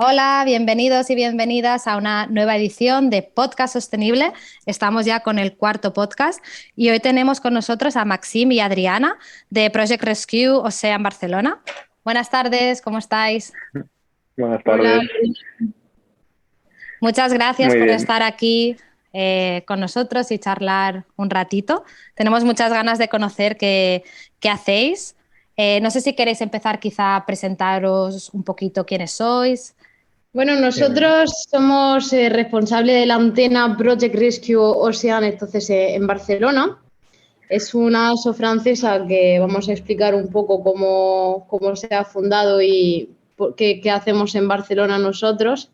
Hola, bienvenidos y bienvenidas a una nueva edición de Podcast Sostenible. Estamos ya con el cuarto podcast y hoy tenemos con nosotros a Maxim y Adriana de Project Rescue Ocean Barcelona. Buenas tardes, ¿cómo estáis? Buenas Hola, tardes. Muchas gracias Muy por bien. estar aquí con nosotros y charlar un ratito. Tenemos muchas ganas de conocer qué hacéis. No sé si queréis empezar quizá a presentaros un poquito quiénes sois. bueno, Em, nosotros somos responsables de la antena Project Rescue Ocean, entonces en Barcelona. Es una ASO francesa que vamos a explicar un poco cómo se ha fundado y qué hacemos en Barcelona nosotros.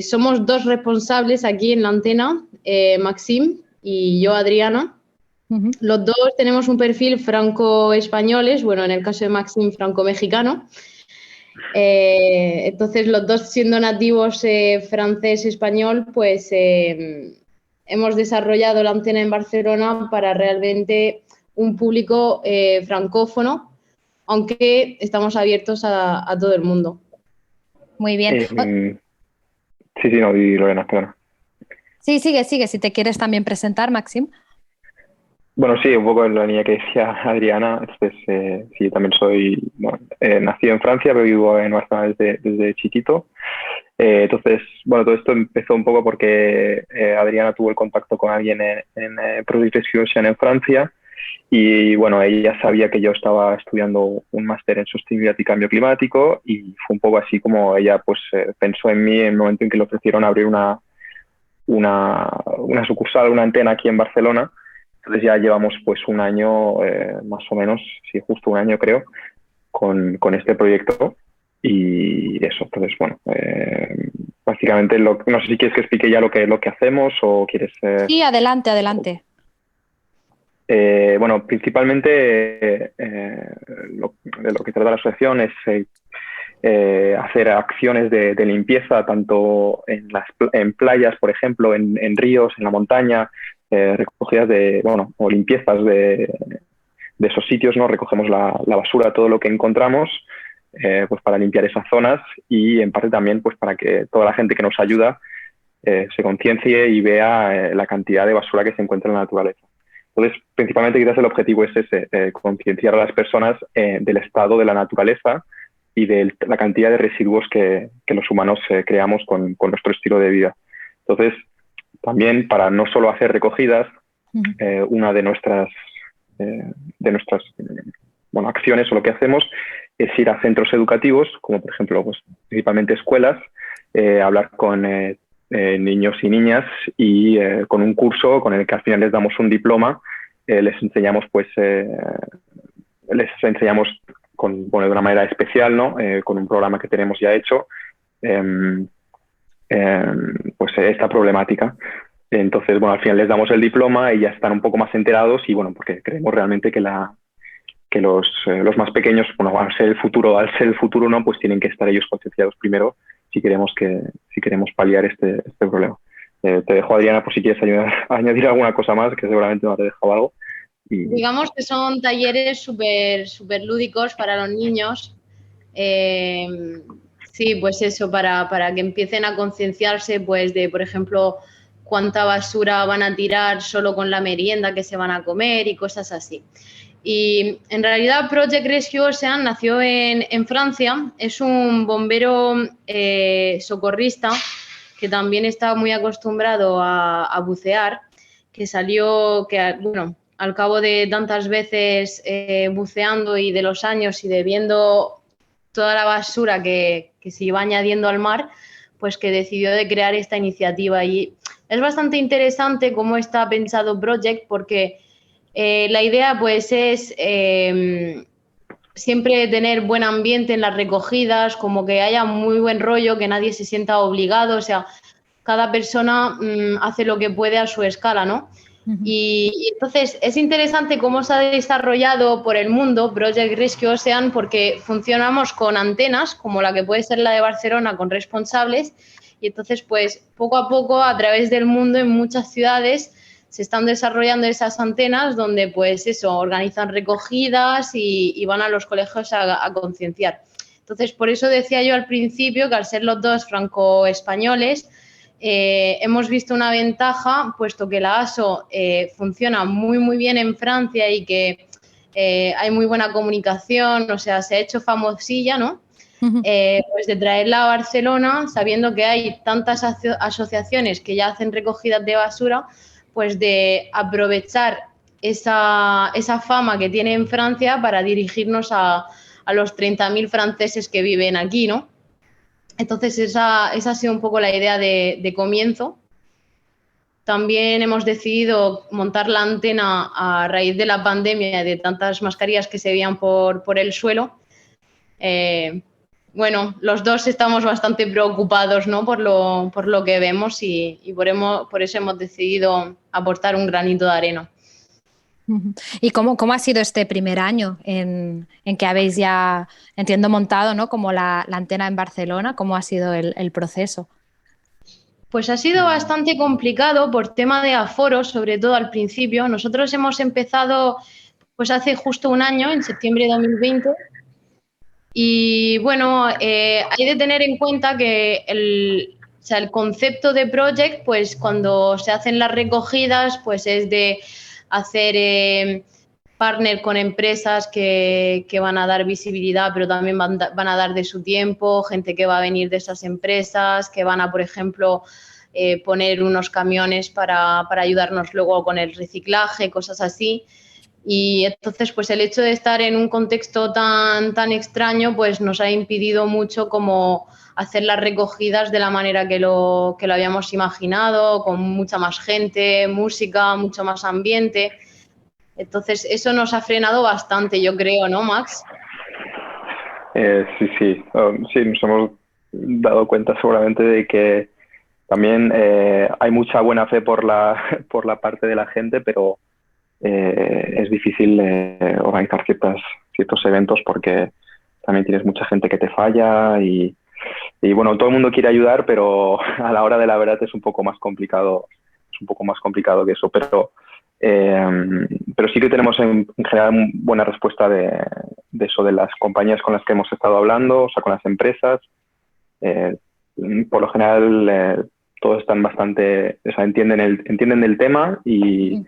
Somos dos responsables aquí en la antena, Maxim y yo, Adriana. Ujú. Los dos tenemos un perfil franco-españoles, bueno, en el caso de Maxim, franco-mexicano. Entonces, los dos siendo nativos francés-español, pues hemos desarrollado la antena en Barcelona para realmente un público francófono, aunque estamos abiertos a todo el mundo. Muy bien. em, sí, sí, no, y Lorena, perdona. Sí, sigue, si te quieres también presentar, Maxim. Bueno, sí, un poco en la línea que decía Adriana. Sí, también soy, bueno, nacido en Francia, pero vivo en Barcelona desde chiquito. Entonces, bueno, todo esto empezó un poco porque Adriana tuvo el contacto con alguien en Project Rescue Ocean en Francia. Y bueno, ella sabía que yo estaba estudiando un máster en sostenibilidad y cambio climático y fue un poco así como ella pues pensó en mí en el momento en que le ofrecieron abrir una sucursal, una antena aquí en Barcelona. Entonces ya llevamos pues un año, más o menos, sí, justo un año creo, con este proyecto y eso. Entonces, bueno, básicamente no sé si quieres que explique ya lo que hacemos o quieres... Sí, adelante, adelante. Bueno, principalmente de lo que trata la asociación es hacer acciones de limpieza tanto en playas, por ejemplo, en ríos, en la montaña, recogidas bueno, o limpiezas de esos sitios, ¿no? Recogemos la basura, todo lo que encontramos, pues para limpiar esas zonas y en parte también pues para que toda la gente que nos ayuda se conciencie y vea la cantidad de basura que se encuentra en la naturaleza. Entonces, principalmente quizás el objetivo es ese, concienciar a las personas del estado de la naturaleza y de la cantidad de residuos que los humanos creamos con nuestro estilo de vida. Entonces, también para no solo hacer recogidas, una de nuestras bueno, acciones o lo que hacemos es ir a centros educativos, como por ejemplo, pues, principalmente escuelas, hablar con niños y niñas y con un curso con el que al final les damos un diploma, les enseñamos bueno, de una manera especial, ¿no? Con un programa que tenemos ya hecho, eh, eh, pues esta problemática. Entonces, bueno, al final les damos el diploma y ya están un poco más enterados y bueno, porque creemos realmente que los más pequeños, bueno, al ser el futuro, ¿no? Pues tienen que estar ellos concienciados primero si queremos paliar este problema. Te dejo, Adriana, por si quieres añadir alguna cosa más, que seguramente no te he dejado algo. Y Digamos que son talleres súper lúdicos para los niños. Eh, sí, pues eso, para que empiecen a concienciarse, pues de, por ejemplo, cuánta basura van a tirar solo con la merienda que se van a comer y cosas así. Y en realidad Project Rescue Ocean nació en Francia, es un bombero socorrista que también está muy acostumbrado a bucear, que salió, que bueno, al cabo de tantas veces buceando y de los años y de viendo toda la basura que se iba añadiendo al mar, pues que decidió de crear esta iniciativa. Y es bastante interesante cómo está pensado Project, porque la idea pues es siempre tener buen ambiente en las recogidas, como que haya muy buen rollo, que nadie se sienta obligado, o sea, cada persona hace lo que puede a su escala, ¿no? Ujú. Y entonces es interesante cómo se ha desarrollado por el mundo Project Rescue Ocean, porque funcionamos con antenas, como la que puede ser la de Barcelona, con responsables, y entonces pues poco a poco a través del mundo en muchas ciudades se están desarrollando esas antenas donde pues eso, organizan recogidas y van a los colegios a concienciar. Entonces, por eso decía yo al principio que al ser los dos franco-españoles, hemos visto una ventaja, puesto que la ASO funciona muy, muy bien en Francia y que hay muy buena comunicación, o sea, se ha hecho famosilla, ¿no? Pues de traerla a Barcelona, sabiendo que hay tantas asociaciones que ya hacen recogidas de basura, pues de aprovechar esa fama que tiene en Francia para dirigirnos a los 30.000 franceses que viven aquí, ¿no? Entonces esa ha sido un poco la idea de comienzo. También hemos decidido montar la antena a raíz de la pandemia y de tantas mascarillas que se veían por el suelo. Bueno, los dos estamos bastante preocupados, ¿no? por lo que vemos y por eso hemos decidido aportar un granito de arena. ¿Y cómo ha sido este primer año en que habéis ya, entiendo, montado, ¿no? como la antena en Barcelona? ¿Cómo ha sido el proceso? Pues ha sido bastante complicado por tema de aforo, sobre todo al principio. Nosotros hemos empezado pues hace justo un año, en septiembre de 2020. Y bueno, hay de tener en cuenta que el concepto de project, pues cuando se hacen las recogidas, pues es de hacer partner con empresas que van a dar visibilidad, pero también van a dar de su tiempo, gente que va a venir de esas empresas, que van a, por ejemplo, poner unos camiones para ayudarnos luego con el reciclaje, cosas así. Y entonces, pues el hecho de estar en un contexto tan extraño, pues nos ha impedido mucho como hacer las recogidas de la manera que lo habíamos imaginado, con mucha más gente, música, mucho más ambiente. Entonces, eso nos ha frenado bastante, yo creo, ¿no, Max? Sí. Sí, nos hemos dado cuenta seguramente de que también hay mucha buena fe por la parte de la gente, pero es difícil organizar ciertos eventos porque también tienes mucha gente que te falla y bueno, todo el mundo quiere ayudar, pero a la hora de la verdad es un poco más complicado que eso, pero sí que tenemos en general buena respuesta de eso, de las compañías con las que hemos estado hablando, o sea, con las empresas. Por lo general todos están bastante, o sea, entienden el tema y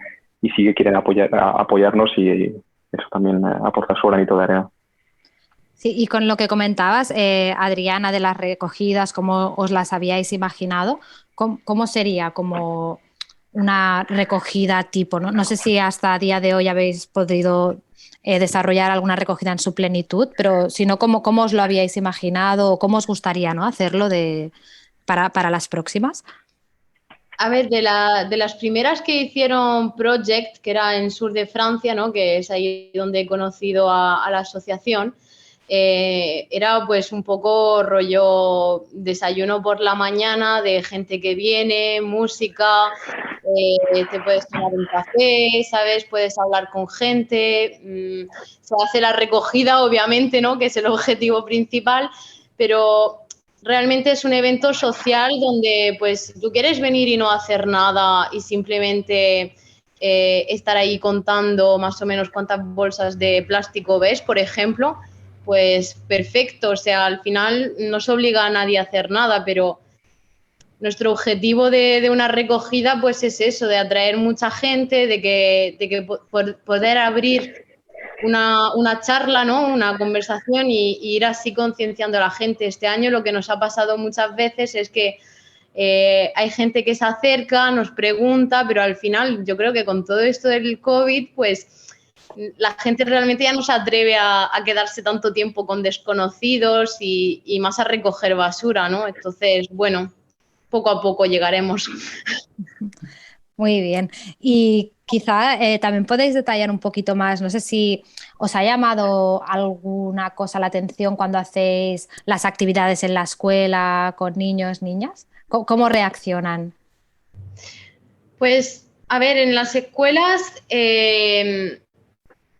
sí que quieren apoyarnos y eso también aporta su granito de arena. Sí, y con lo que comentabas, Adriana, de las recogidas, ¿cómo os las habíais imaginado? ¿Cómo sería como una recogida tipo, ¿no? No sé si hasta a día de hoy habéis podido desarrollar alguna recogida en su plenitud, pero si no, ¿cómo os lo habíais imaginado o cómo os gustaría, ¿no? hacerlo para las próximas? A ver, de las primeras que hicieron Project, que era en sur de Francia, ¿no? Que es ahí donde he conocido a la asociación, era pues un poco rollo desayuno por la mañana de gente que viene, música, te puedes tomar un café, ¿sabes? Puedes hablar con gente, se hace la recogida, obviamente, ¿no? Que es el objetivo principal, pero realmente es un evento social donde pues tú quieres venir y no hacer nada y simplemente estar ahí contando más o menos cuántas bolsas de plástico ves, por ejemplo, pues perfecto. O sea, al final no se obliga a nadie a hacer nada, pero nuestro objetivo de una recogida pues es eso, de atraer mucha gente, de que poder abrir una charla, ¿no? Una conversación y ir así concienciando a la gente. Este año lo que nos ha pasado muchas veces es que hay gente que se acerca, nos pregunta, pero al final yo creo que con todo esto del COVID, pues la gente realmente ya no se atreve a quedarse tanto tiempo con desconocidos y más a recoger basura, ¿no? Entonces, bueno, poco a poco llegaremos. Muy bien. Y quizá también podéis detallar un poquito más, no sé si os ha llamado alguna cosa la atención cuando hacéis las actividades en la escuela con niños, niñas. ¿Cómo reaccionan? Pues, a ver, en las escuelas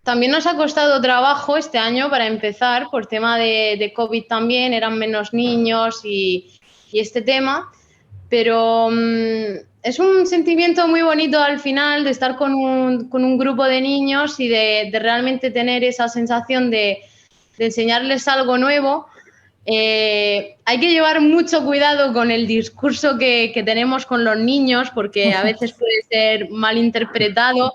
también nos ha costado trabajo este año para empezar, por tema de COVID también, eran menos niños y este tema. Pero es un sentimiento muy bonito al final de estar con un grupo de niños y de realmente tener esa sensación de enseñarles algo nuevo, Hay que llevar mucho cuidado con el discurso que tenemos con los niños, porque a veces puede ser mal interpretado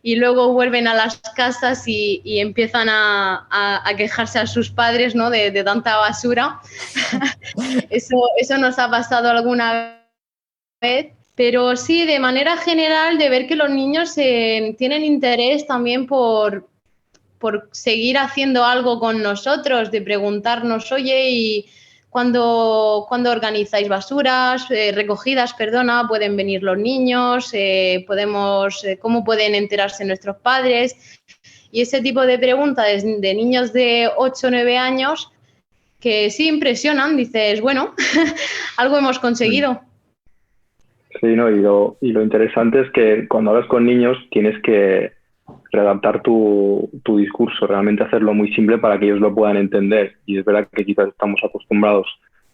y luego vuelven a las casas y empiezan a quejarse a sus padres, ¿no? de tanta basura. Eso nos ha pasado alguna vez. Pero sí, de manera general, de ver que los niños tienen interés también por seguir haciendo algo con nosotros, de preguntarnos, oye, ¿y cuándo organizáis basuras, recogidas, perdona, pueden venir los niños, cómo pueden enterarse nuestros padres? Y ese tipo de preguntas de niños de 8 o 9 años que sí impresionan, dices, bueno, algo hemos conseguido. Sí, ¿no? Y lo interesante es que cuando hablas con niños tienes que readaptar tu discurso, realmente hacerlo muy simple para que ellos lo puedan entender. Y es verdad que quizás estamos acostumbrados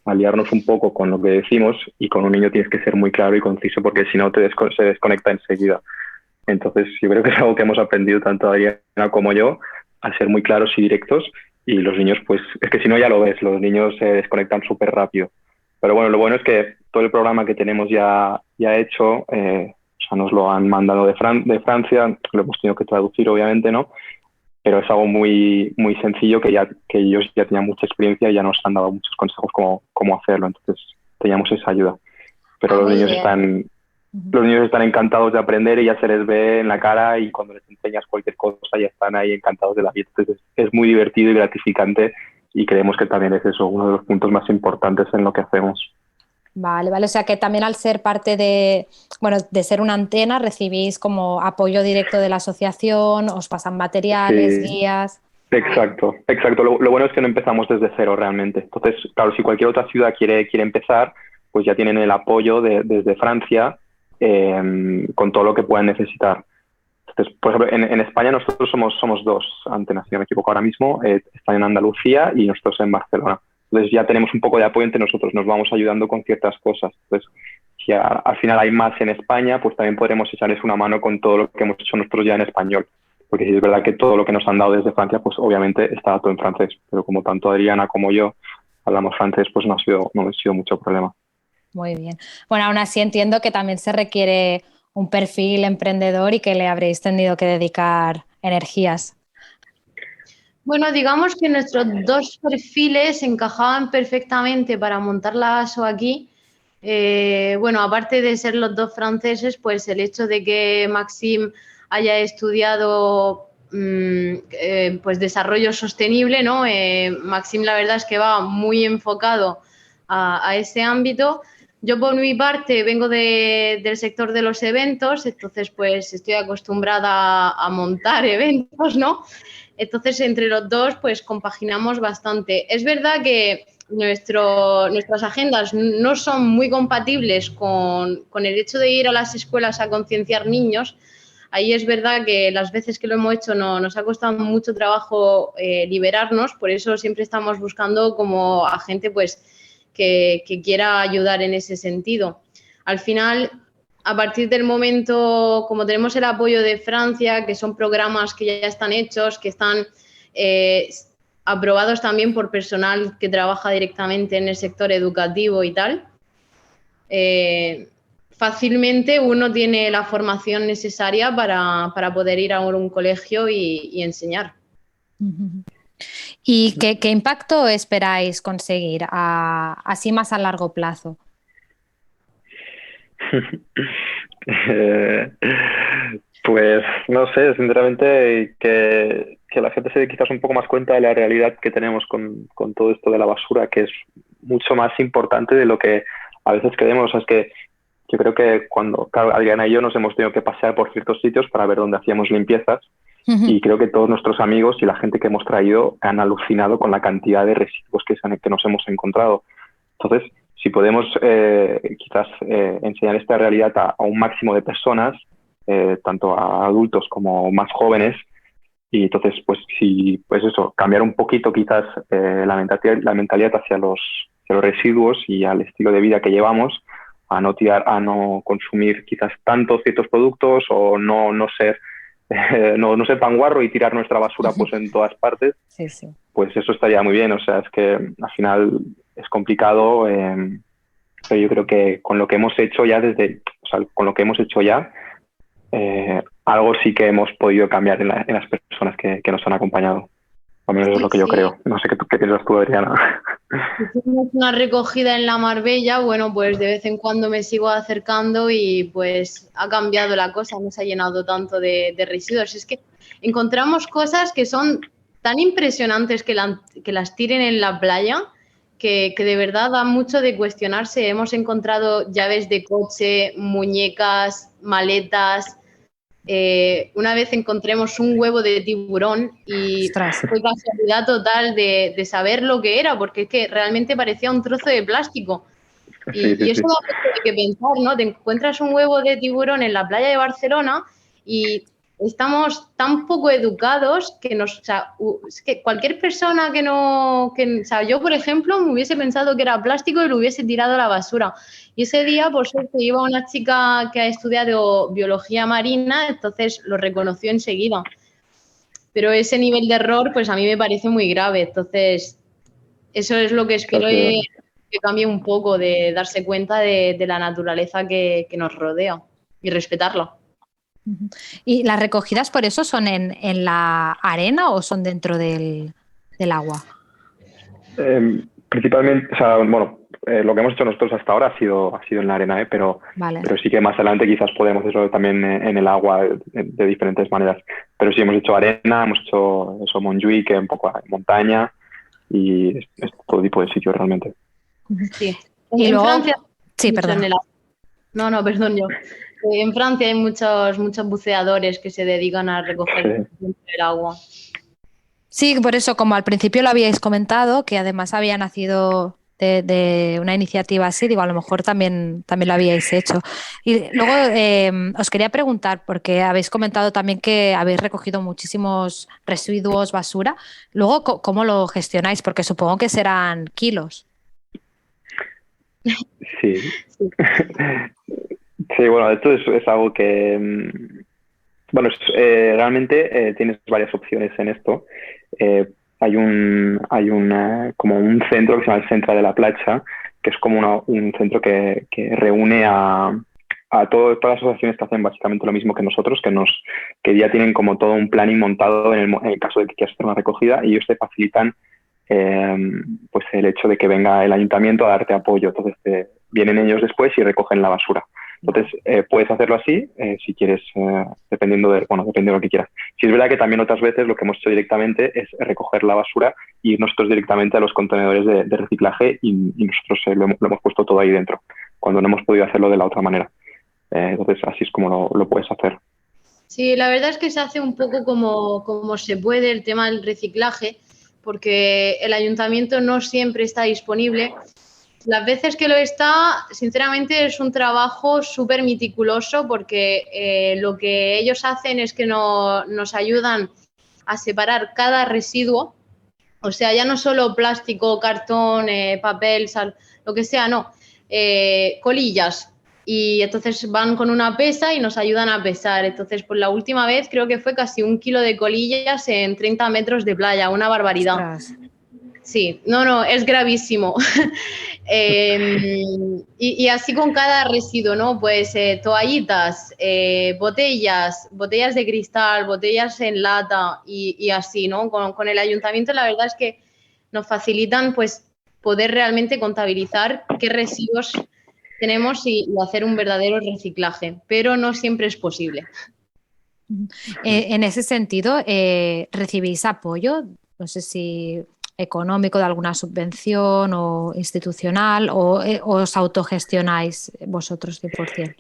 a liarnos un poco con lo que decimos, y con un niño tienes que ser muy claro y conciso, porque si no se desconecta enseguida. Entonces yo creo que es algo que hemos aprendido tanto Adriana como yo, a ser muy claros y directos, y los niños, pues es que si no ya lo ves, los niños se desconectan súper rápido. Pero bueno, lo bueno es que todo el programa que tenemos ya hecho, o sea, nos lo han mandado de Francia, lo hemos tenido que traducir obviamente, ¿no? Pero es algo muy, muy sencillo que ellos ya tenían mucha experiencia y ya nos han dado muchos consejos cómo hacerlo, entonces teníamos esa ayuda. Pero los niños están encantados de aprender y ya se les ve en la cara, y cuando les enseñas cualquier cosa ya están ahí encantados de la vida. Entonces es muy divertido y gratificante, y creemos que también es eso, uno de los puntos más importantes en lo que hacemos. Vale, o sea que también al ser parte de ser una antena, recibís como apoyo directo de la asociación, os pasan materiales, Sí. guías. Exacto. Lo bueno es que no empezamos desde cero realmente. Entonces, claro, si cualquier otra ciudad quiere empezar, pues ya tienen el apoyo desde Francia, con todo lo que puedan necesitar. Entonces, por ejemplo, en España nosotros somos dos antenas, si no me equivoco ahora mismo, están en Andalucía y nosotros en Barcelona. Entonces ya tenemos un poco de apoyo entre nosotros, nos vamos ayudando con ciertas cosas. Entonces, si al final hay más en España, pues también podremos echarles una mano con todo lo que hemos hecho nosotros ya en español. Porque sí es verdad que todo lo que nos han dado desde Francia, pues obviamente está todo en francés. Pero como tanto Adriana como yo hablamos francés, pues no ha sido mucho problema. Muy bien. Bueno, aún así entiendo que también se requiere un perfil emprendedor y que le habréis tenido que dedicar energías. Bueno, digamos que nuestros dos perfiles encajaban perfectamente para montar la ASO aquí. Bueno, aparte de ser los dos franceses, pues el hecho de que Maxime haya estudiado pues desarrollo sostenible, ¿no? Maxime la verdad es que va muy enfocado a ese ámbito. Yo por mi parte vengo del sector de los eventos, entonces pues estoy acostumbrada a montar eventos, ¿no? Entonces, entre los dos, pues compaginamos bastante. Es verdad que nuestras agendas no son muy compatibles con el hecho de ir a las escuelas a concienciar niños. Ahí es verdad que las veces que lo hemos hecho nos ha costado mucho trabajo liberarnos, por eso siempre estamos buscando como a gente pues, que quiera ayudar en ese sentido. Al final, a partir del momento, como tenemos el apoyo de Francia, que son programas que ya están hechos, que están aprobados también por personal que trabaja directamente en el sector educativo y tal, fácilmente uno tiene la formación necesaria para poder ir a un colegio y enseñar. ¿Y qué impacto esperáis conseguir así más a largo plazo? Pues no sé, sinceramente que la gente se dé quizás un poco más cuenta de la realidad que tenemos con todo esto de la basura, que es mucho más importante de lo que a veces creemos. O sea, es que yo creo que claro, Adriana y yo nos hemos tenido que pasear por ciertos sitios para ver dónde hacíamos limpiezas, y creo que todos nuestros amigos y la gente que hemos traído han alucinado con la cantidad de residuos que nos hemos encontrado. Entonces, si podemos quizás enseñar esta realidad a un máximo de personas, tanto a adultos como más jóvenes, y entonces, pues eso, cambiar un poquito quizás la mentalidad hacia los residuos y al estilo de vida que llevamos, a no consumir quizás tantos ciertos productos, o no ser tan guarro y tirar nuestra basura pues en todas partes, Sí. pues eso estaría muy bien. O sea, es que al final es complicado, pero yo creo que con lo que hemos hecho ya algo sí que hemos podido cambiar en las personas que nos han acompañado. Al menos eso es lo que yo creo. No sé qué piensas tú, Adriana. Hicimos una recogida en la Marbella, bueno, pues de vez en cuando me sigo acercando y pues ha cambiado la cosa, no se ha llenado tanto de residuos. Es que encontramos cosas que son tan impresionantes que las tiren en la playa que de verdad da mucho de cuestionarse. Hemos encontrado llaves de coche, muñecas, maletas. Una vez encontremos un huevo de tiburón y Ostras. fue casualidad total de saber lo que era, porque es que realmente parecía un trozo de plástico. Y eso da mucho de que pensar, ¿no? Te encuentras un huevo de tiburón en la playa de Barcelona y estamos tan poco educados que o sea, es que cualquier persona o sea, yo, por ejemplo, me hubiese pensado que era plástico y lo hubiese tirado a la basura. Y ese día, por suerte, iba una chica que ha estudiado biología marina, entonces lo reconoció enseguida. Pero ese nivel de error, pues a mí me parece muy grave. Entonces, eso es lo que espero que cambie un poco, de darse cuenta de la naturaleza que nos rodea y respetarla. ¿Y las recogidas por eso son en la arena o son dentro del agua? Principalmente, o sea, bueno, lo que hemos hecho nosotros hasta ahora ha sido en la arena, pero Vale. sí que más adelante quizás podemos hacerlo también en el agua de diferentes maneras. Pero sí hemos hecho arena, hemos hecho eso, Montjuïc, un poco montaña y es todo tipo de sitios realmente. Sí. Y en luego, Francia, sí, perdón. No, perdón yo. En Francia hay muchos buceadores que se dedican a recoger el agua. Sí, por eso, como al principio lo habíais comentado, que además había nacido de una iniciativa así, digo, a lo mejor también lo habíais hecho. Y luego os quería preguntar, porque habéis comentado también que habéis recogido muchísimos residuos, basura. Luego, ¿cómo lo gestionáis? Porque supongo que serán kilos. Sí. Sí, bueno, esto es algo que... Bueno, realmente tienes varias opciones en esto. Hay como un centro que se llama el Centre de la Platja, que es como un centro que reúne a todas las asociaciones que hacen básicamente lo mismo que nosotros, que ya tienen como todo un planning montado en el caso de que quieras hacer una recogida, y ellos te facilitan pues el hecho de que venga el ayuntamiento a darte apoyo. Entonces vienen ellos después y recogen la basura. Entonces, puedes hacerlo así si quieres, dependiendo de lo que quieras. Si es verdad que también otras veces lo que hemos hecho directamente es recoger la basura y ir nosotros directamente a los contenedores de reciclaje y nosotros lo hemos puesto todo ahí dentro, cuando no hemos podido hacerlo de la otra manera. Entonces, así es como lo puedes hacer. Sí, la verdad es que se hace un poco como se puede el tema del reciclaje, porque el ayuntamiento no siempre está disponible. Las veces que lo está, sinceramente es un trabajo súper meticuloso, porque lo que ellos hacen es que nos ayudan a separar cada residuo, o sea, ya no solo plástico, cartón, papel, sal, lo que sea, no, colillas. Y entonces van con una pesa y nos ayudan a pesar. Entonces, pues la última vez creo que fue casi 1 kilo de colillas en 30 metros de playa, una barbaridad. Ostras. Sí, no, es gravísimo. Y así con cada residuo, ¿no? Pues toallitas, botellas de cristal, botellas en lata y así, ¿no? Con el ayuntamiento la verdad es que nos facilitan pues poder realmente contabilizar qué residuos tenemos y hacer un verdadero reciclaje, pero no siempre es posible. En ese sentido, ¿recibís apoyo? No sé si económico de alguna subvención o institucional, o os autogestionáis vosotros 100%.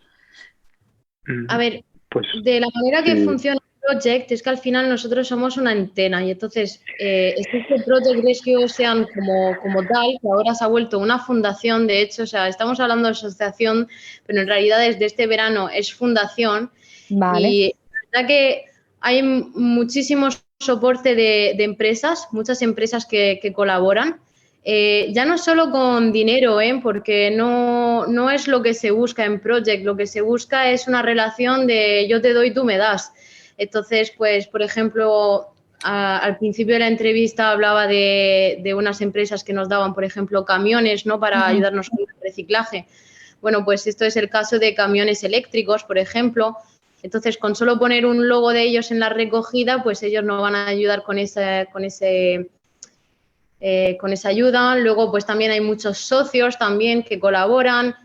A ver, pues, de la manera que sí. funciona el Project es que al final nosotros somos una antena y entonces este Project Rescue Ocean como tal, que ahora se ha vuelto una fundación, de hecho, o sea, estamos hablando de asociación, pero en realidad desde este verano es fundación. Vale. Y la verdad que hay muchísimo soporte de empresas, muchas empresas que colaboran. Ya no solo con dinero, porque no es lo que se busca en Project, lo que se busca es una relación de yo te doy, tú me das. Entonces, pues, por ejemplo, al principio de la entrevista hablaba de unas empresas que nos daban, por ejemplo, camiones, ¿no? Para ayudarnos con el reciclaje. Bueno, pues esto es el caso de camiones eléctricos, por ejemplo. Entonces, con solo poner un logo de ellos en la recogida, pues ellos nos van a ayudar con esa ayuda. Luego, pues también hay muchos socios también que colaboran.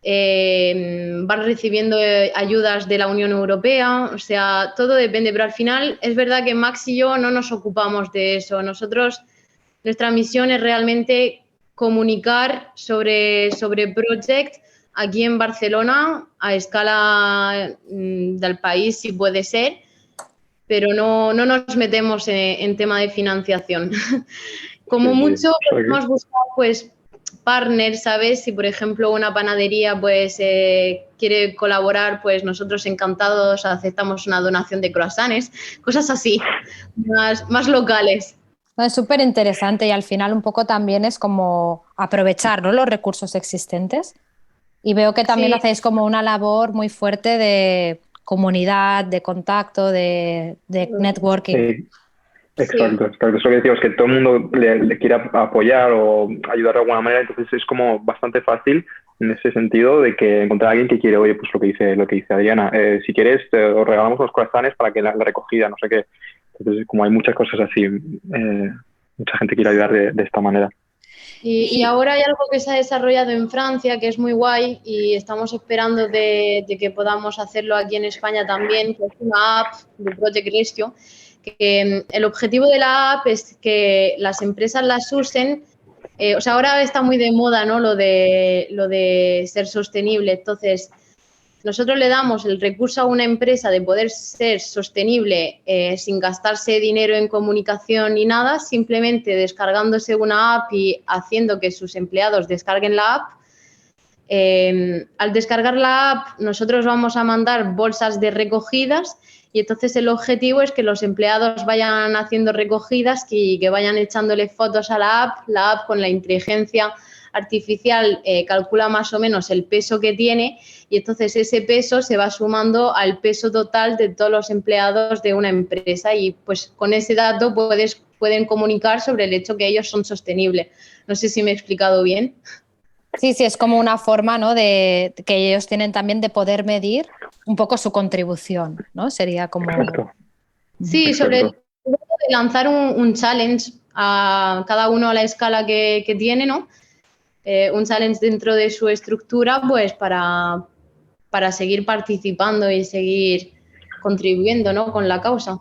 Van recibiendo ayudas de la Unión Europea, o sea, todo depende, pero al final es verdad que Max y yo no nos ocupamos de eso. Nuestra misión es realmente comunicar sobre Project aquí en Barcelona a escala del país, si puede ser, pero no nos metemos en tema de financiación. Como mucho hemos buscado pues partners, ¿sabes? Si por ejemplo una panadería pues quiere colaborar, pues nosotros encantados aceptamos una donación de croissants, cosas así, más locales. No, es súper interesante y al final un poco también es como aprovechar, ¿no?, los recursos existentes. Y veo que también hacéis como una labor muy fuerte de comunidad, de contacto, de networking. Exacto. Eso lo que decimos, que todo el mundo le quiere apoyar o ayudar de alguna manera, entonces es como bastante fácil en ese sentido de que encontrar a alguien que quiere, oye, pues lo que dice Adriana, si quieres os regalamos unos croissants para que la recogida, no sé qué. Entonces, como hay muchas cosas así, mucha gente quiere ayudar de esta manera. Y ahora hay algo que se ha desarrollado en Francia que es muy guay y estamos esperando de que podamos hacerlo aquí en España también, que es una app de Project Rescue, que el objetivo de la app es que las empresas las usen. O sea, ahora está muy de moda, ¿no?, lo de ser sostenible. Entonces, nosotros le damos el recurso a una empresa de poder ser sostenible sin gastarse dinero en comunicación ni nada, simplemente descargándose una app y haciendo que sus empleados descarguen la app. Al descargar la app, nosotros vamos a mandar bolsas de recogidas y entonces el objetivo es que los empleados vayan haciendo recogidas y que vayan echándole fotos a la app con la inteligencia artificial calcula más o menos el peso que tiene y entonces ese peso se va sumando al peso total de todos los empleados de una empresa y pues con ese dato pueden comunicar sobre el hecho que ellos son sostenibles. No sé si me he explicado bien. Sí, es como una forma, ¿no?, de que ellos tienen también de poder medir un poco su contribución, ¿no? Sería como... Exacto. Sí, Exacto. sobre todo de lanzar un challenge a cada uno a la escala que tiene, ¿no? Un challenge dentro de su estructura, pues para seguir participando y seguir contribuyendo, ¿no?, con la causa.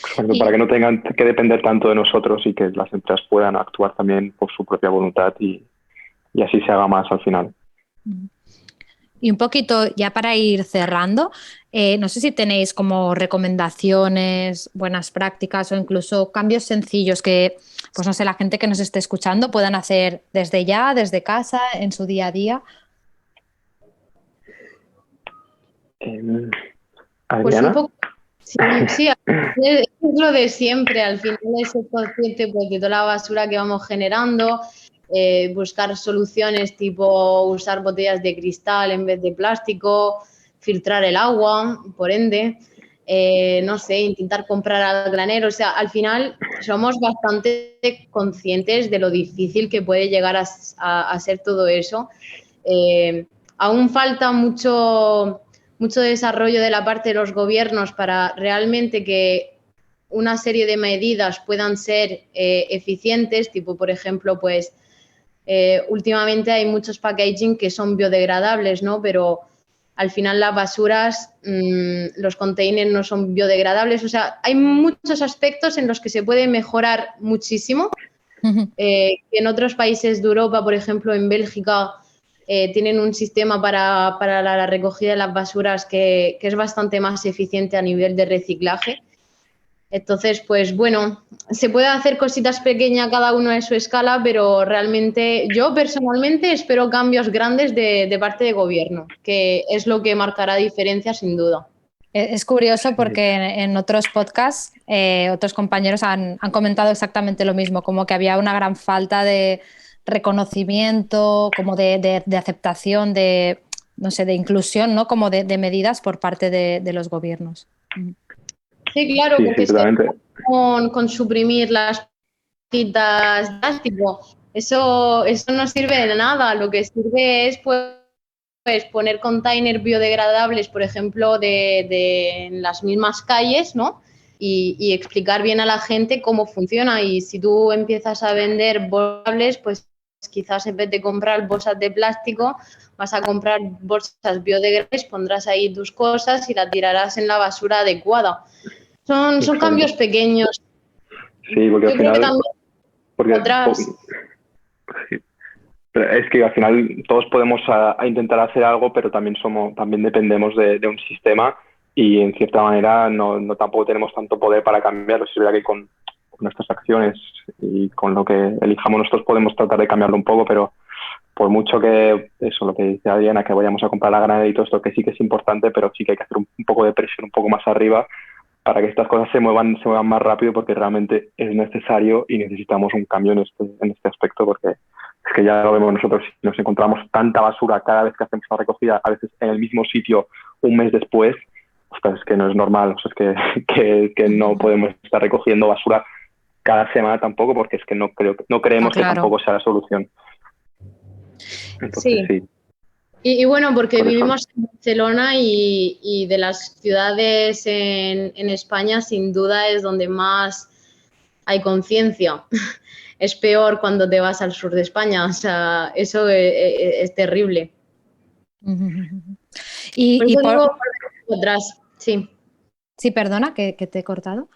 Exacto, para que no tengan que depender tanto de nosotros y que las empresas puedan actuar también por su propia voluntad y así se haga más al final. Y un poquito, ya para ir cerrando, no sé si tenéis como recomendaciones, buenas prácticas o incluso cambios sencillos que, pues no sé, la gente que nos esté escuchando puedan hacer desde ya, desde casa, en su día a día. ¿Adriana? Pues un poco, sí, es lo de siempre. Al final es ser consciente pues, de toda la basura que vamos generando, buscar soluciones tipo usar botellas de cristal en vez de plástico, filtrar el agua, por ende, no sé, intentar comprar al granero. O sea, al final somos bastante conscientes de lo difícil que puede llegar a ser todo eso. Aún falta mucho desarrollo de la parte de los gobiernos para realmente que una serie de medidas puedan ser eficientes, tipo, por ejemplo, pues últimamente hay muchos packaging que son biodegradables, ¿no? Pero al final las basuras, los containers no son biodegradables. O sea, hay muchos aspectos en los que se puede mejorar muchísimo. En otros países de Europa, por ejemplo, en Bélgica, tienen un sistema para la recogida de las basuras que es bastante más eficiente a nivel de reciclaje. Entonces, pues bueno, se puede hacer cositas pequeñas cada uno a su escala, pero realmente yo personalmente espero cambios grandes de parte de gobierno, que es lo que marcará diferencia sin duda. Es curioso porque en otros podcasts otros compañeros han comentado exactamente lo mismo, como que había una gran falta de reconocimiento, como de aceptación, no sé, de inclusión, ¿no?, como de medidas por parte de los gobiernos. Sí, claro, Sí, porque sí, totalmente. con suprimir las hojitas de plástico, eso no sirve de nada. Lo que sirve es pues poner containers biodegradables, por ejemplo, en las mismas calles, ¿no? Y explicar bien a la gente cómo funciona. Y si tú empiezas a vender bolsables, pues quizás en vez de comprar bolsas de plástico, vas a comprar bolsas biodegradables, pondrás ahí tus cosas y las tirarás en la basura adecuada. Son Exacto. cambios pequeños. Sí, porque Yo al creo que final, también porque atrás. sí, pero es que al final todos podemos a intentar hacer algo, pero también dependemos de un sistema y en cierta manera no tampoco tenemos tanto poder para cambiarlo. Es verdad que con nuestras acciones y con lo que elijamos nosotros podemos tratar de cambiarlo un poco, pero por mucho que eso, lo que dice Adriana, que vayamos a comprar la granada y todo esto, que sí que es importante, pero sí que hay que hacer un poco de presión un poco más arriba para que estas cosas se muevan más rápido, porque realmente es necesario y necesitamos un cambio en este aspecto, porque es que ya lo vemos nosotros, si nos encontramos tanta basura cada vez que hacemos una recogida, a veces en el mismo sitio un mes después, ostras, es que no es normal, o sea, es que no podemos estar recogiendo basura cada semana tampoco, porque es que no No, creemos que claro. tampoco sea la solución. Entonces, Sí. sí, Y bueno, porque por eso. vivimos en Barcelona y de las ciudades en España, sin duda es donde más hay conciencia. Es peor cuando te vas al sur de España, o sea, eso es terrible. Por Y eso por... digo, volver atrás, sí. Sí, perdona, que te he cortado.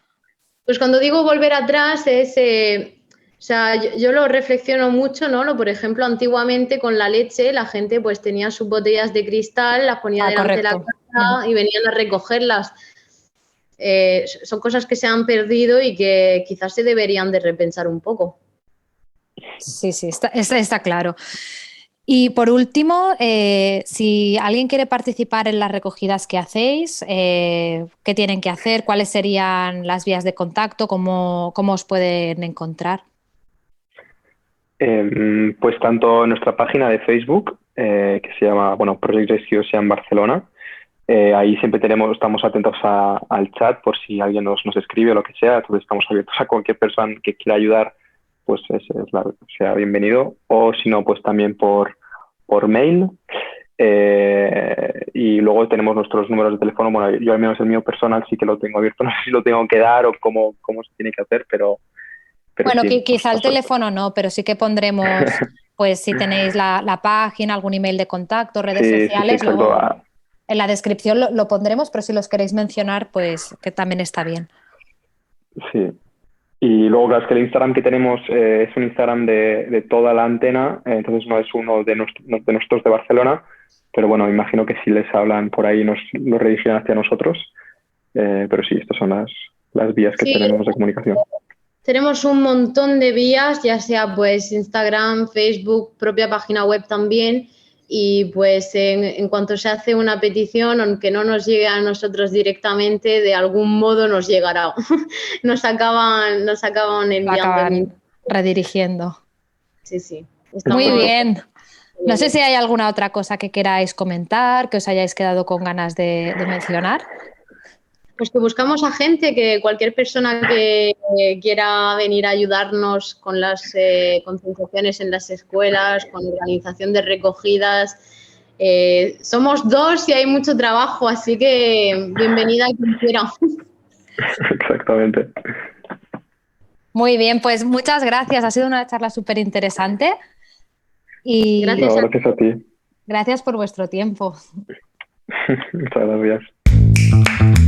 Pues cuando digo volver atrás es, o sea, yo lo reflexiono mucho, ¿no? Por ejemplo, antiguamente con la leche la gente pues tenía sus botellas de cristal, las ponía delante de la Correcto. casa y venían a recogerlas. Son cosas que se han perdido y que quizás se deberían de repensar un poco. Sí, está claro. Y por último, si alguien quiere participar en las recogidas que hacéis, ¿qué tienen que hacer? ¿Cuáles serían las vías de contacto? ¿Cómo os pueden encontrar? Pues tanto en nuestra página de Facebook, que se llama, bueno, Project Rescue Ocean Barcelona, ahí siempre estamos atentos al chat por si alguien nos escribe o lo que sea, entonces estamos abiertos a cualquier persona que quiera ayudar, pues sea bienvenido, o si no, pues también por mail. Y luego tenemos nuestros números de teléfono, bueno, yo al menos el mío personal sí que lo tengo abierto, no sé si lo tengo que dar o cómo se tiene que hacer, pero Bueno, sí, por quizá el supuesto. teléfono no, pero sí que pondremos, pues si tenéis la página, algún email de contacto, redes Sí, sociales, exacto. en la descripción lo pondremos, pero si los queréis mencionar, pues que también está bien. Sí. Y luego, claro, es que el Instagram que tenemos es un Instagram de toda la antena, entonces no es uno de nosotros de Barcelona, pero bueno, imagino que si les hablan por ahí nos lo redirigen hacia nosotros. Pero sí, estas son las vías que Sí, tenemos de comunicación. tenemos un montón de vías, ya sea pues Instagram, Facebook, propia página web también. Y pues en cuanto se hace una petición, aunque no nos llegue a nosotros directamente, de algún modo nos llegará. Nos acaban La enviando el link. acaban redirigiendo. Sí, sí. Muy Estamos bien. No sé disponibles. si hay alguna otra cosa que queráis comentar, que os hayáis quedado con ganas de mencionar. Pues que buscamos a gente, que cualquier persona que quiera venir a ayudarnos con las concienciaciones en las escuelas, con organización de recogidas. Somos dos y hay mucho trabajo, así que bienvenida quien quiera. Exactamente. Muy bien, pues muchas gracias. Ha sido una charla súper interesante y Gracias No, a gracias a ti. gracias por vuestro tiempo. Muchas gracias.